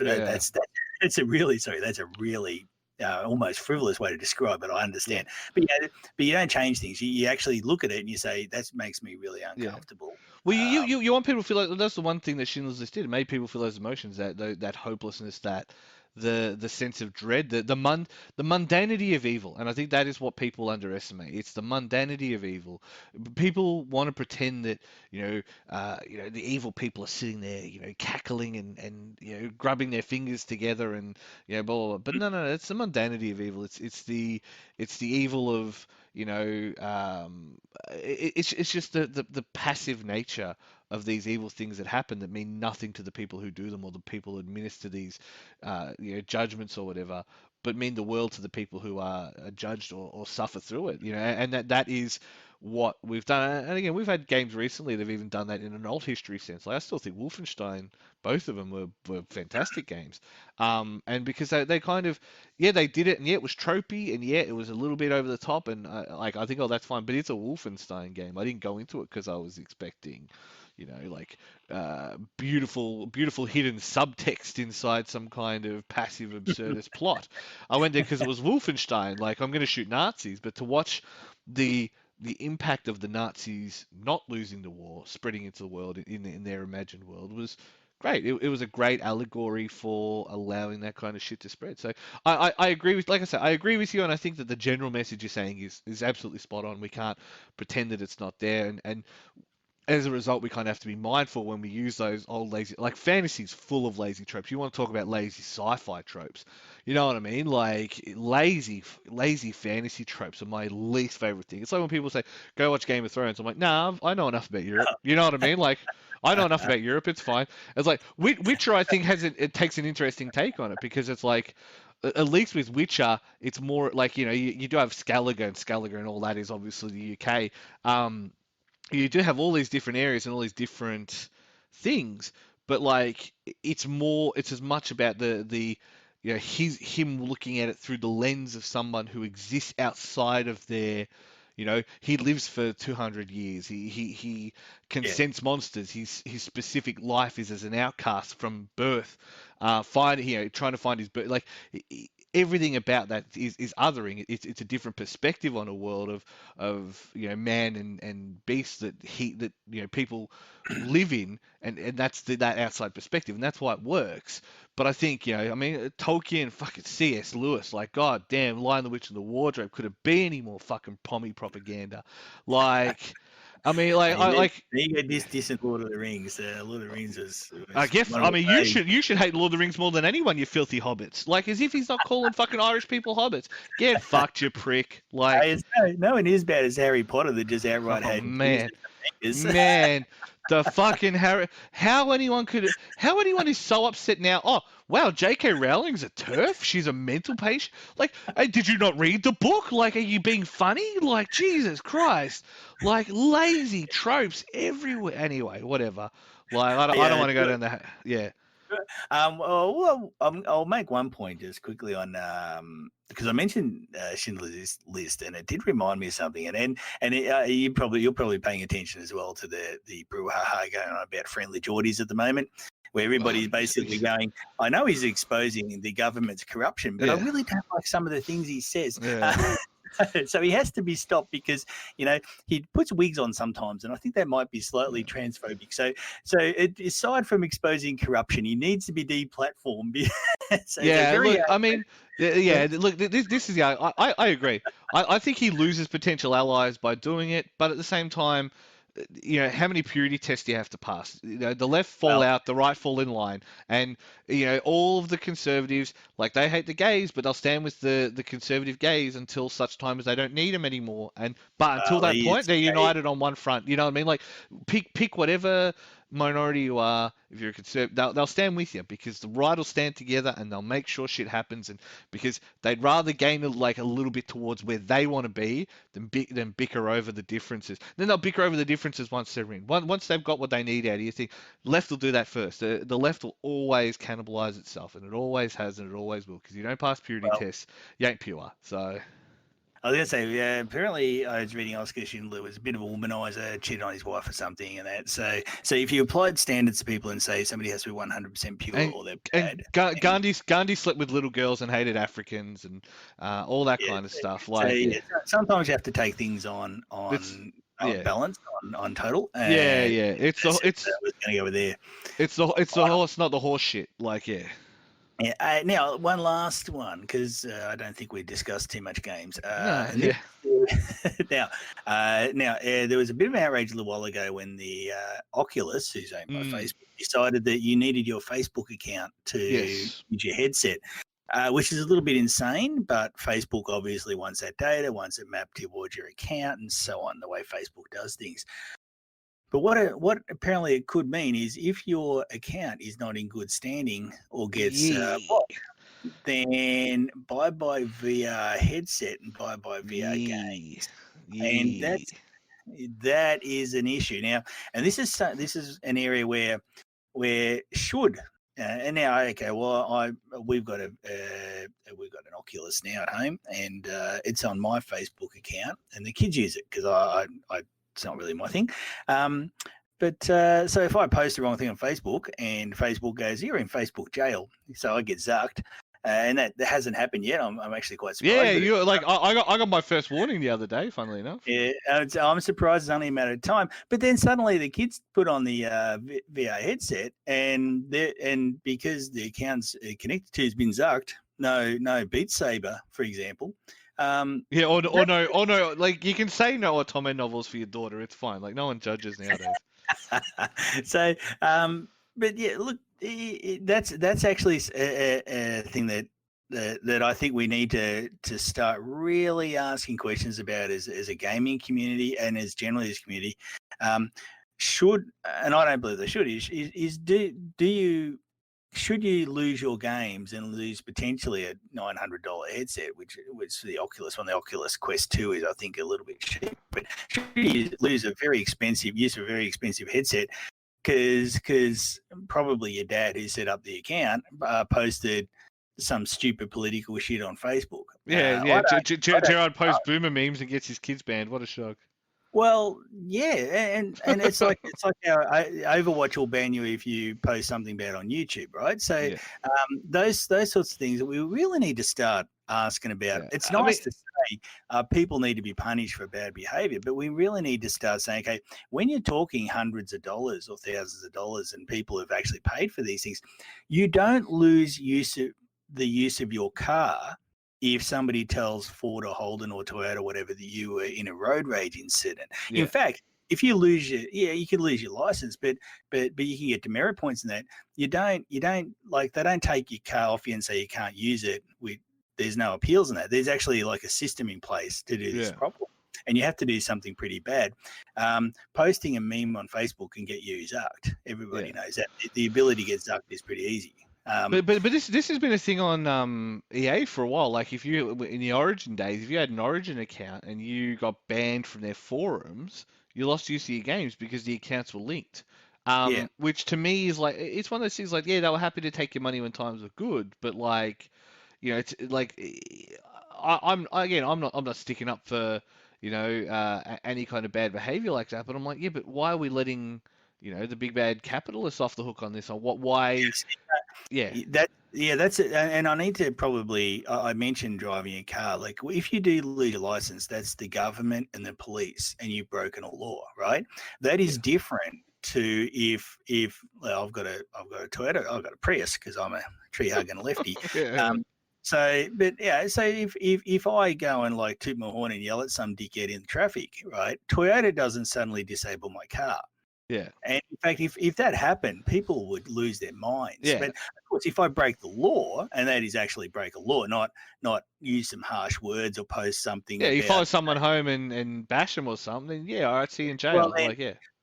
a really almost frivolous way to describe it. I understand, but you don't change things. You actually look at it and you say, that makes me really uncomfortable. Well, you want people to feel like that's the one thing that Schindler's List did. It made people feel those emotions, that hopelessness, that the sense of dread, the mundanity of evil, and I think that is what people underestimate. It's the mundanity of evil. People want to pretend that the evil people are sitting there, cackling and grubbing their fingers together and blah, blah, blah. But no, it's the mundanity of evil. It's the evil of it's just the passive nature of these evil things that happen that mean nothing to the people who do them, or the people who administer these judgments or whatever, but mean the world to the people who are judged or suffer through it. And that is what we've done. And again, we've had games recently that have even done that in an old history sense. Like I still think Wolfenstein, both of them were fantastic games. And because they kind of, yeah, they did it, and yeah, it was tropey, and yeah, it was a little bit over the top, and like I think, oh, that's fine, but it's a Wolfenstein game. I didn't go into it because I was expecting, like beautiful hidden subtext inside some kind of passive absurdist plot. I went there because it was Wolfenstein. Like I'm going to shoot Nazis, but to watch the the impact of the Nazis not losing the war, spreading into the world in their imagined world was great. It was a great allegory for allowing that kind of shit to spread. So I agree with, like I said, I agree with you, and I think that the general message you're saying is absolutely spot on. We can't pretend that it's not there, and as a result, we kind of have to be mindful when we use those old lazy, like fantasy's full of lazy tropes. You want to talk about lazy sci-fi tropes, you know what I mean? Like lazy fantasy tropes are my least favorite thing. It's like when people say, "Go watch Game of Thrones." I'm like, "Nah, I know enough about Europe." You know what I mean? Like, I know enough about Europe. It's fine. It's like Witcher. I think it takes an interesting take on it because it's like. At least with Witcher, it's more like you do have Skellige and all that is obviously the UK. You do have all these different areas and all these different things, but like it's as much about the him looking at it through the lens of someone who exists outside of their. He lives for 200 years. He can Yeah. sense monsters. His specific life is as an outcast from birth, trying to find his birth. Like everything about that is othering. It's a different perspective on a world of man and beast that people live in, and that's that outside perspective, and that's why it works. But I think I mean Tolkien, fucking C.S. Lewis, like god damn, Lion the Witch and the Wardrobe couldn't be any more fucking pommy propaganda. Like I mean, like Hey, I like. there you go. This and Lord of the Rings. Lord of the Rings I was guess one of I the mean days. you should hate Lord of the Rings more than anyone, you filthy hobbits. Like as if he's not calling fucking Irish people hobbits. Get fucked, you prick. Hey, Like it's no one is bad as Harry Potter that just outright oh hated Jesus man, and the Makers. man, the fucking Harry. How anyone is so upset now? Oh wow, J.K. Rowling's a turf. She's a mental patient. Like, hey, did you not read the book? Like, are you being funny? Like, Jesus Christ. Like lazy tropes everywhere. Anyway, whatever. Like, I don't Yeah. want to go down that. Yeah. I'll make one point just quickly on because I mentioned Schindler's List, and it did remind me of something. And you're probably paying attention as well to the brouhaha going on about friendly Geordies at the moment, where everybody's basically going, I know he's exposing the government's corruption, but I Yeah. really don't like some of the things he says. Yeah. So he has to be stopped because he puts wigs on sometimes, and I think that might be slightly transphobic. So aside from exposing corruption, he needs to be deplatformed. So Yeah, very look, I mean, yeah, look, this is, yeah, I agree. I think he loses potential allies by doing it, but at the same time, how many purity tests do you have to pass? The left fall well. out, the right fall in line, and all of the conservatives, like they hate the gays, but they'll stand with the conservative gays until such time as they don't need them anymore. But until that He point, is they're gay. united on one front. You know what I mean? Like pick whatever minority you are. If you're a conservative, they'll stand with you because the right will stand together and they'll make sure shit happens. And because they'd rather gain like a little bit towards where they want to be than bicker over the differences. Then they'll bicker over the differences once they're in. Once they've got what they need out of you, think left will do that first. The left will always cannibalize itself, and it always has, and it always will. Because you don't pass purity Well, tests, you ain't pure. So I was going to say, yeah, apparently I was reading Oscar Schindler was a bit of a womanizer, cheated on his wife or something, and that. So if you applied standards to people and say somebody has to be 100% pure and or they're and bad, Gandhi slept with little girls and hated Africans and all that yeah. kind of stuff. So Like yeah, yeah, sometimes you have to take things on it's on yeah. balance, on total, Yeah, and yeah. It's the I was going to go with there. it's the horse, not the horse shit. Like yeah. Yeah, now, one last one, because I don't think we discussed too much games. No, And yeah. there was a bit of outrage a little while ago when the Oculus, who's owned by Mm, Facebook, decided that you needed your Facebook account to yes. use your headset, which is a little bit insane. But Facebook obviously wants that data, wants it mapped towards your account, and so on. The way Facebook does things. But what apparently it could mean is if your account is not in good standing or gets Yeah. then bye bye VR headset and bye bye VR Yeah. games. And Yeah. That is an issue now, and this is an area where should and now okay, well we've got an Oculus now at home, and it's on my Facebook account, and the kids use it because I it's not really my thing. But so if I post the wrong thing on Facebook and Facebook goes, you're in Facebook jail, so I get zucked. And that hasn't happened yet. I'm actually quite surprised. Yeah, you're like I got my first warning the other day. Funnily enough. Yeah, I'm surprised it's only a matter of time. But then suddenly the kids put on the VR headset, and because the account's connected to has been zucked. No Beat Saber, for example. Yeah, or no. Like you can say no Otome novels for your daughter. It's fine. Like no one judges nowadays. So, but yeah, look, that's actually a thing that I think we need to start really asking questions about as a gaming community and as generally as community. Should, and I don't believe they should, should you lose your games and lose potentially a $900 headset, which the Oculus one, the Oculus Quest 2 is, I think, a little bit cheap, but should you lose a very expensive headset because probably your dad who set up the account posted some stupid political shit on Facebook? Yeah. Gerard posts boomer memes and gets his kids banned. What a shock. Well, yeah, and it's like how Overwatch will ban you if you post something bad on YouTube, right? So Yeah. Those sorts of things that we really need to start asking about. Yeah. It's nice to say people need to be punished for bad behavior, but we really need to start saying, okay, when you're talking hundreds of dollars or thousands of dollars and people have actually paid for these things, you don't lose the use of your car if somebody tells Ford or Holden or Toyota, whatever, that you were in a road rage incident. Yeah. In fact, if you lose you could lose your license, but you can get demerit points in that. You don't like, they don't take your car off you and say you can't use it. There's no appeals in that. There's actually like a system in place to do this properly. And you have to do something pretty bad. Posting a meme on Facebook can get you zucked. Everybody knows that. The ability to get zucked is pretty easy. But this has been a thing on EA for a while. Like if you in the Origin days, if you had an Origin account and you got banned from their forums, you lost use of your games because the accounts were linked. Which to me is like, it's one of those things like, yeah, they were happy to take your money when times were good, but like, you know, it's like I'm not sticking up for, you know, any kind of bad behavior like that, but I'm like, yeah, but why are we letting, you know, the big bad capitalists off the hook on this? Or why? Yes. Yeah. That's it. And I need to probably, I mentioned driving a car. Like if you do lose your license, that's the government and the police, and you've broken a law, right? That is different to if well, I've got a Toyota, I've got a Prius because I'm a tree hugging lefty. So if I go and like toot my horn and yell at some dickhead in traffic, right? Toyota doesn't suddenly disable my car. Yeah. And in fact, if that happened, people would lose their minds. Yeah. But of course, if I break the law, and that is actually break a law, not use some harsh words or post something. Yeah, you follow someone home and bash them or something. Yeah, all right, see you in jail. Well,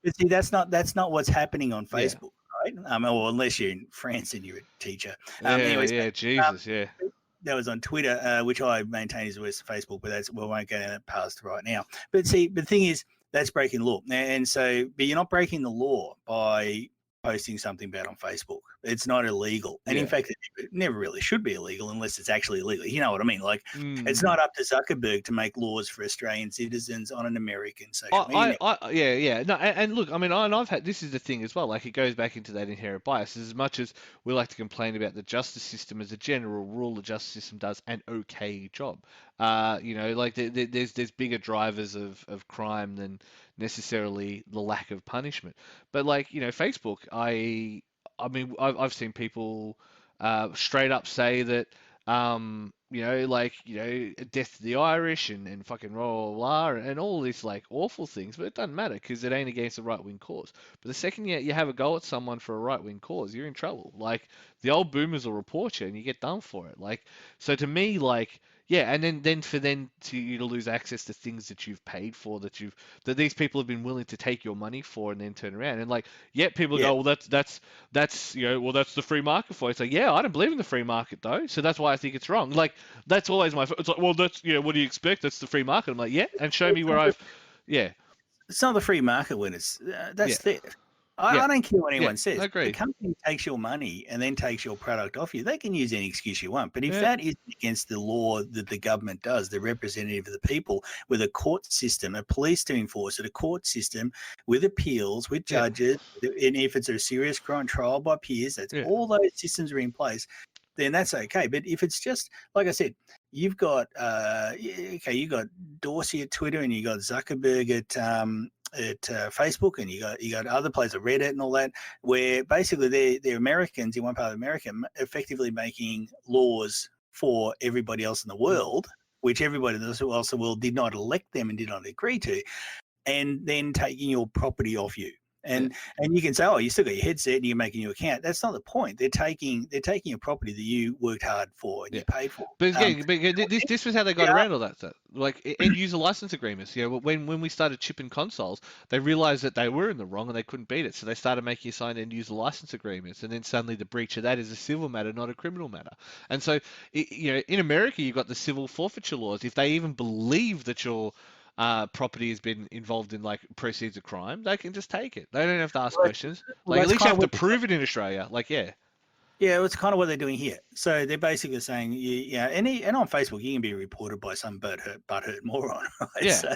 but see, that's not what's happening on Facebook, right? Or unless you're in France and you're a teacher. Jesus. That was on Twitter, which I maintain is worse than Facebook, but we won't go down that path right now. But see, the thing is, that's breaking law. And so, but you're not breaking the law by posting something bad on Facebook. It's not illegal. And in fact, it never really should be illegal unless it's actually illegal. You know what I mean? Like, it's not up to Zuckerberg to make laws for Australian citizens on an American social media. No, and look, I mean, I've had, this is the thing as well. Like, it goes back into that inherent bias. As much as we like to complain about the justice system, as a general rule, the justice system does an okay job. You know, like there's bigger drivers of crime than necessarily the lack of punishment. But like, you know, Facebook, I mean, I've seen people straight up say that, you know, like, you know, death to the Irish and fucking blah, blah, blah, and all these like awful things, but it doesn't matter because it ain't against a right-wing cause. But the second you have a go at someone for a right-wing cause, you're in trouble. Like, the old boomers will report you and you get done for it. Like, so to me, like, yeah, and then for you to lose access to things that you've paid for, that these people have been willing to take your money for, and then turn around and like, go, well, that's you know, well, that's the free market for you. It's like, yeah, I don't believe in the free market though, so that's why I think it's wrong. Like, that's always it's like, well, that's, you know, what do you expect? That's the free market. I'm like, yeah, and show me where It's not the free market when it's that's Yeah. theft. I don't care what anyone says. The Agreed. company takes your money and then takes your product off you. They can use any excuse you want. But if Yeah. that is against the law that the government does, the representative of the people, with a court system, a police to enforce it, a court system with appeals, with judges, and if it's a serious crime, trial by peers, that's all those systems are in place, then that's okay. But if it's just, like I said, you've got you got Dorsey at Twitter and you got Zuckerberg at Facebook, and you got other places, Reddit and all that, where basically they're Americans in one part of America effectively making laws for everybody else in the world, which everybody else in the world did not elect them and did not agree to, and then taking your property off you. And you can say, oh, you still got your headset and you're making your account. That's not the point. They're taking your property that you worked hard for and you paid for. But this was how they got around all that stuff. Like end user license agreements. You know, when we started chipping consoles, they realized that they were in the wrong and they couldn't beat it. So they started making you sign end user license agreements. And then suddenly the breach of that is a civil matter, not a criminal matter. And so, you know, in America, you've got the civil forfeiture laws. If they even believe that your property has been involved in like proceeds of crime, they can just take it. They don't have to ask questions. Like at least you have to prove it in Australia. Like yeah, it's kind of what they're doing here. So they're basically saying, and on Facebook you can be reported by some butthurt moron, right? Yeah. So,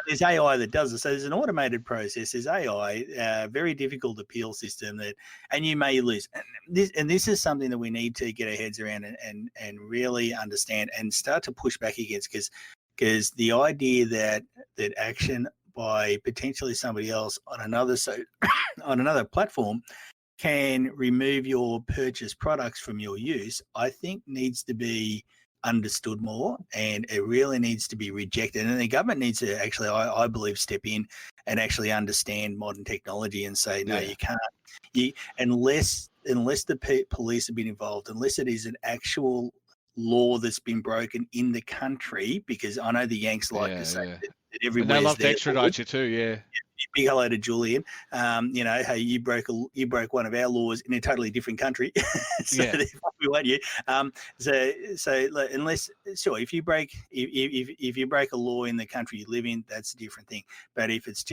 there's AI that does it. So there's an automated process. There's AI, very difficult appeal system and you may lose. And this is something that we need to get our heads around and really understand and start to push back against, because the idea that action by potentially somebody else on another platform can remove your purchased products from your use, I think needs to be understood more, and it really needs to be rejected. And the government needs to actually, I believe, step in and actually understand modern technology and say, no, you can't. Unless the police have been involved, unless it is an actual law that's been broken in the country, because I know the Yanks like to say that everywhere. They love to extradite you too, Big hello to Julian. You know, hey, you broke one of our laws in a totally different country, so we want you. So unless if you break a law in the country you live in, that's a different thing. But if it's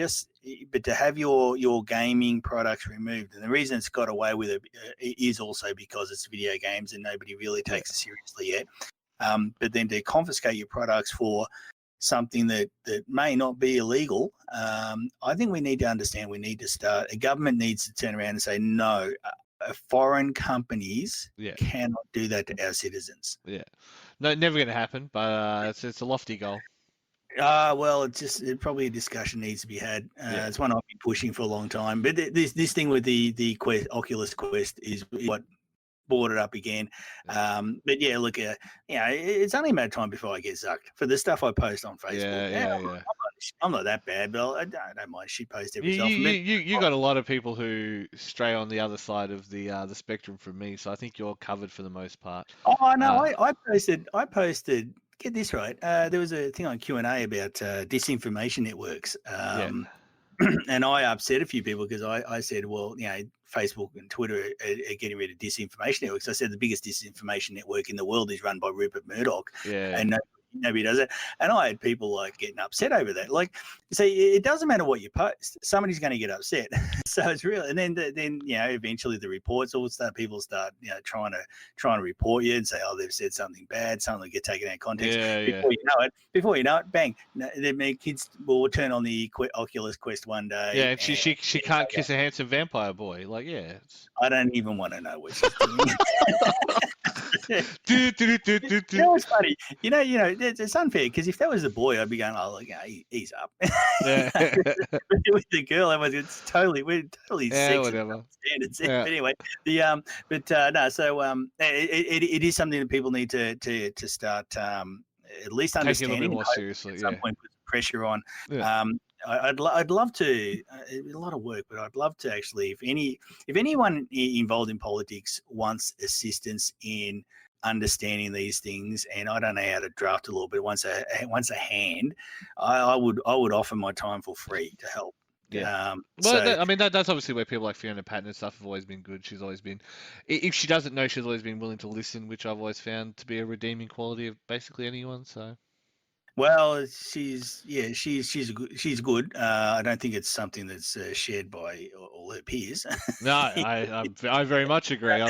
but to have your gaming products removed, and the reason it's got away with it is also because it's video games and nobody really takes it seriously yet. But then to confiscate your products for something that may not be illegal, I think we need to understand. We need to start. A government needs to turn around and say, no, foreign companies cannot do that to our citizens. Yeah, no, never going to happen. But it's a lofty goal. Well, it probably a discussion needs to be had. It's one I've been pushing for a long time. But this thing with the Oculus Quest is what brought it up again. But yeah, look, it's only a matter of time before I get zucked for the stuff I post on Facebook. I'm not that bad, but I don't mind shit post every so often. You got a lot of people who stray on the other side of the spectrum from me, so I think you're covered for the most part. Oh no, I posted. Get this right. There was a thing on Q&A about disinformation networks. And I upset a few people because I said, well, Facebook and Twitter are getting rid of disinformation networks. I said the biggest disinformation network in the world is run by Rupert Murdoch, and nobody does it. And I had people like getting upset over that. Like, see, it doesn't matter what you post; somebody's going to get upset. So it's real. And then eventually the reports all start. People start trying to report you and say, oh, they've said something bad. Something will get taken out of context. Before you know it, bang! The kids will turn on the Oculus Quest one day. Yeah, and she can't kiss a handsome vampire boy. Like, I don't even want to know what she's doing. It's funny. It's unfair because if that was the boy, I'd be going, oh, look, he's up. With the girl, we're totally sexist standards. But anyway, it is something that people need to start at least understanding. Take it a little bit more seriously. At some point, put pressure on. I'd love to. A lot of work, but I'd love to actually, if anyone involved in politics wants assistance in understanding these things, and I don't know how to draft a law, but once a hand, I would offer my time for free to help. That's obviously where people like Fiona Patton and stuff have always been good. She's always been, if she doesn't know, she's always been willing to listen, which I've always found to be a redeeming quality of basically anyone. So. Well, she's good. I don't think it's something that's shared by all her peers. No, I very much agree.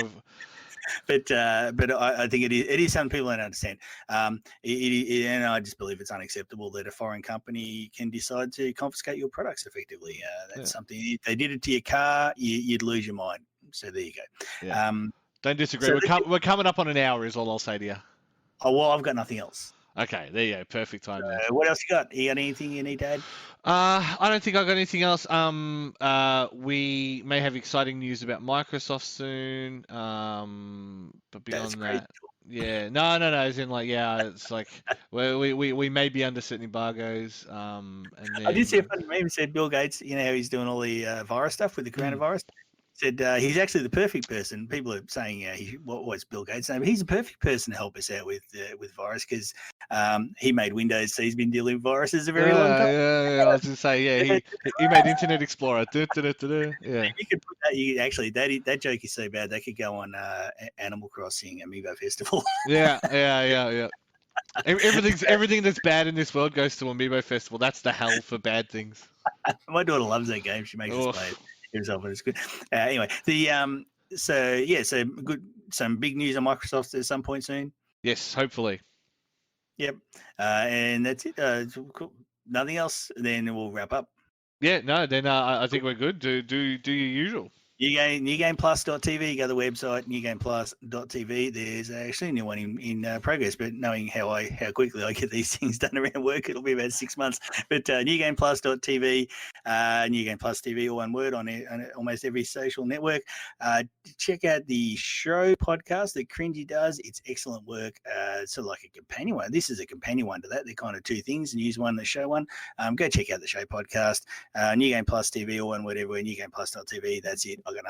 But I think it is something people don't understand. And I just believe it's unacceptable that a foreign company can decide to confiscate your products effectively. That's something. If they did it to your car, you'd lose your mind. So there you go. Yeah. Don't disagree. We're coming up on an hour, is all I'll say to you. Oh well, I've got nothing else. Okay, there you go. Perfect time then. What else you got? You got anything you need to add? I don't think I got anything else. We may have exciting news about Microsoft soon. But beyond that, yeah, no. As in, like, yeah, it's like we may be under certain embargoes. And then... I did see a funny meme. Said Bill Gates. You know how he's doing all the virus stuff with the coronavirus. Said he's actually the perfect person. People are saying, what's Bill Gates' name? But he's the perfect person to help us out with virus because he made Windows, so he's been dealing with viruses a very long time. Yeah, I was going to say, yeah, he made Internet Explorer. Yeah. You could put that. Actually, that joke is so bad that could go on Animal Crossing Amiibo Festival. Yeah. Everything that's bad in this world goes to Amiibo Festival. That's the hell for bad things. My daughter loves that game. She makes us play it herself, and it's good. Anyway, so good. Some big news on Microsoft at some point soon. Yes, hopefully. Yep, and that's it. Cool. Nothing else. Then we'll wrap up. Yeah, no. Then I think we're good. Do your usual. NewGamePlus.tv, go to the website, NewGamePlus.tv. There's actually a new one in progress, but knowing how quickly I get these things done around work, it'll be about 6 months. But NewGamePlus.tv, NewGamePlus.tv, all one word on almost every social network. Check out the show podcast that Cringy does. It's excellent work. Sort of like a companion one. This is a companion one to that. They're kind of two things, news one, the show one. Go check out the show podcast. New Game Plus TV, all one word everywhere, NewGamePlus.tv. That's it. I got